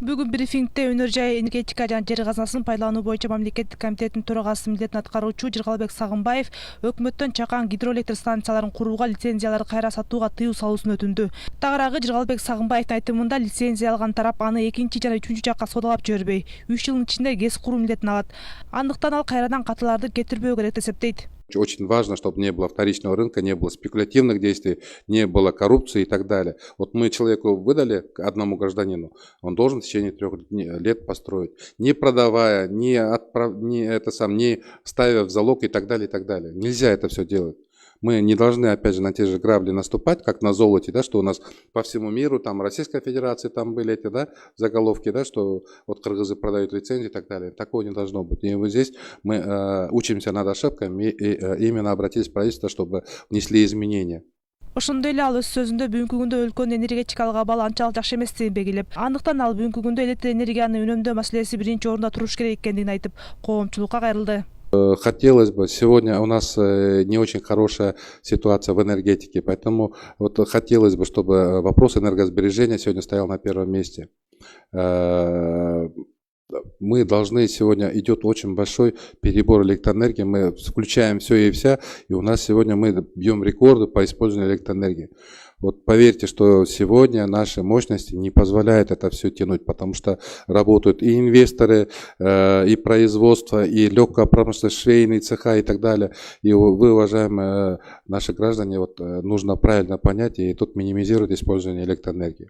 Бүгүн брифингде Өнөр жай энергетика жана жер казынасын пайдалануу боюнча мамлекеттик комитеттин төрагасы милдетин аткаруучу Жыргалбек Сагынбаев өкмөттөн чакан гидроэлектр станцияларын курууга лицензияларды кайра сатууга тыюу салуусун өтүндү. Тагыраагы Жыргалбек Сагынбаевдин айтымында лицензия алган тарап аны экинчи жана үчүнчү жакка содалап жибербей, 3 жылдын ичинде ГЭС куруу милдетин алат. Андыктан ал кайрадан катыларды кетирбөө керек деп эсептейт. Очень важно, чтобы не было вторичного рынка, не было спекулятивных действий, не было коррупции и так далее. Вот мы человеку выдали, одному гражданину, он должен в течение 3 лет построить, не продавая, не ставя в залог и так далее, и так далее. Нельзя это все делать. Мы не должны, опять же, на те же грабли наступать, как на золоте, да, что у нас по всему миру, там Российской Федерации, там были эти, да, заголовки, да, что вот кыргызы продают лицензии и так далее. Такого не должно быть. И вот здесь мы учимся над ошибками и именно обратились в правительство, чтобы внесли изменения. Ошондой эле ал өз сөзүндө бүгүнкү күндө өлкөнүн энергетикалык абалы анчалык жакшы эместигин белгилеп, андыктан ал бүгүнкү күндө электр энергияны үнөмдөө маселеси биринчи орунда туруш керек экендигин айтып, коомчулукка кайрылды. Хотелось бы, сегодня у нас не очень хорошая ситуация в энергетике, поэтому вот хотелось бы, чтобы вопрос энергосбережения сегодня стоял на первом месте. Мы должны, сегодня идет очень большой перебор электроэнергии, мы включаем все и вся, и у нас сегодня мы бьем рекорды по использованию электроэнергии. Вот поверьте, что сегодня наши мощности не позволяют это все тянуть, потому что работают и инвесторы, и производство, и легкая промышленность, швейные цеха и так далее. И вы, уважаемые наши граждане, вот нужно правильно понять и тут минимизировать использование электроэнергии.